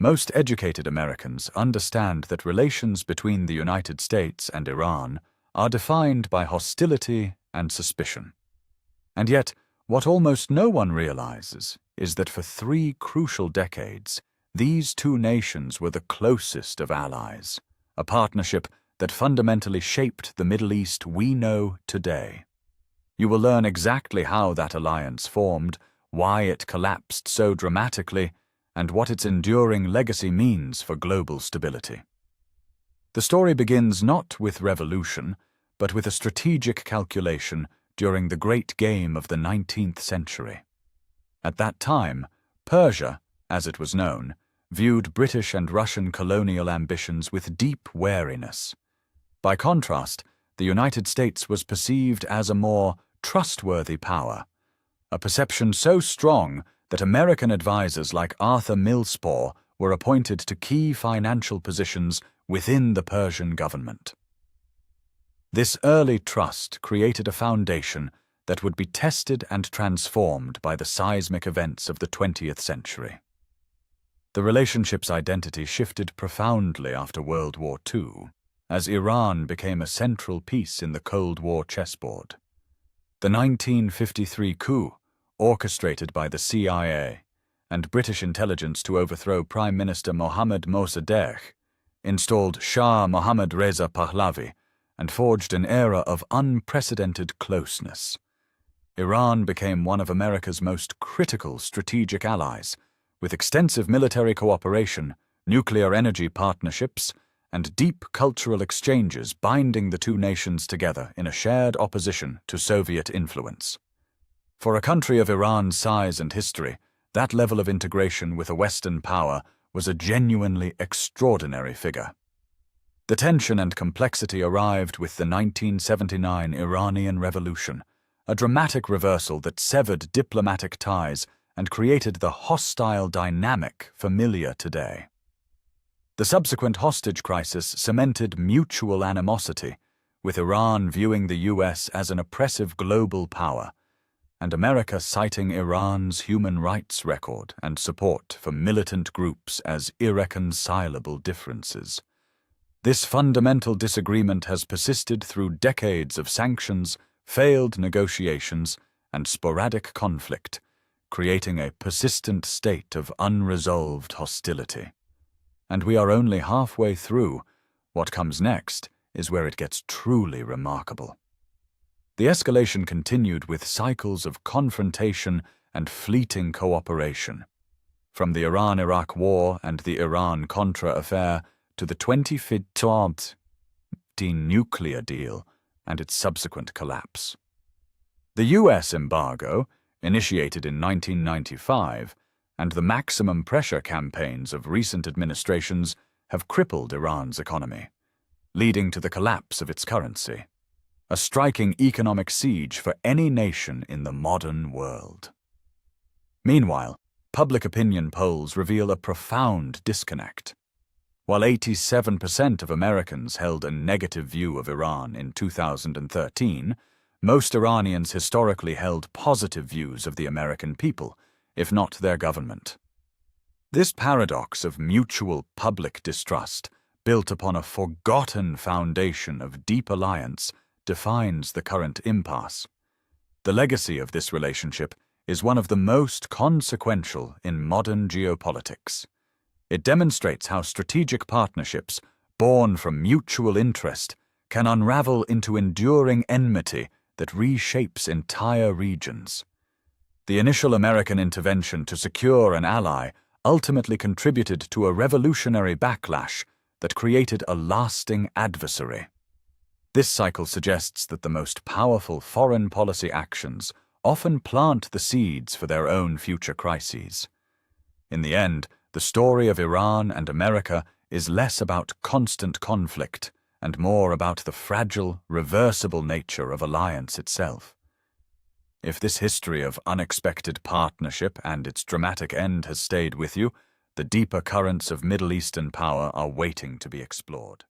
Most educated Americans understand that relations between the United States and Iran are defined by hostility and suspicion. And yet, what almost no one realizes is that for 3 crucial decades, these two nations were the closest of allies, a partnership that fundamentally shaped the Middle East we know today. You will learn exactly how that alliance formed, why it collapsed so dramatically, and what its enduring legacy means for global stability. The story begins not with revolution, but with a strategic calculation during the great game of the 19th century. At that time, Persia, as it was known, viewed British and Russian colonial ambitions with deep wariness. By contrast, the United States was perceived as a more trustworthy power, a perception so strong that American advisors like Arthur Millspaugh were appointed to key financial positions within the Persian government. This early trust created a foundation that would be tested and transformed by the seismic events of the 20th century. The relationship's identity shifted profoundly after World War II, as Iran became a central piece in the Cold War chessboard. The 1953 coup, orchestrated by the CIA and British intelligence to overthrow Prime Minister Mohammad Mossadegh, installed Shah Mohammad Reza Pahlavi and forged an era of unprecedented closeness. Iran became one of America's most critical strategic allies, with extensive military cooperation, nuclear energy partnerships, and deep cultural exchanges binding the two nations together in a shared opposition to Soviet influence. For a country of Iran's size and history, that level of integration with a Western power was a genuinely extraordinary figure. The tension and complexity arrived with the 1979 Iranian Revolution, a dramatic reversal that severed diplomatic ties and created the hostile dynamic familiar today. The subsequent hostage crisis cemented mutual animosity, with Iran viewing the US as an oppressive global power, and America citing Iran's human rights record and support for militant groups as irreconcilable differences. This fundamental disagreement has persisted through decades of sanctions, failed negotiations, and sporadic conflict, creating a persistent state of unresolved hostility. And we are only halfway through. What comes next is where it gets truly remarkable. The escalation continued with cycles of confrontation and fleeting cooperation. From the Iran-Iraq War and the Iran-Contra affair to the 2015 nuclear deal and its subsequent collapse. The US embargo, initiated in 1995, and the maximum pressure campaigns of recent administrations have crippled Iran's economy, leading to the collapse of its currency, a striking economic siege for any nation in the modern world. Meanwhile, public opinion polls reveal a profound disconnect. While 87% of Americans held a negative view of Iran in 2013, most Iranians historically held positive views of the American people, if not their government. This paradox of mutual public distrust, built upon a forgotten foundation of deep alliance, defines the current impasse. The legacy of this relationship is one of the most consequential in modern geopolitics. It demonstrates how strategic partnerships, born from mutual interest, can unravel into enduring enmity that reshapes entire regions. The initial American intervention to secure an ally ultimately contributed to a revolutionary backlash that created a lasting adversary. This cycle suggests that the most powerful foreign policy actions often plant the seeds for their own future crises. In the end, the story of Iran and America is less about constant conflict and more about the fragile, reversible nature of alliance itself. If this history of unexpected partnership and its dramatic end has stayed with you, the deeper currents of Middle Eastern power are waiting to be explored.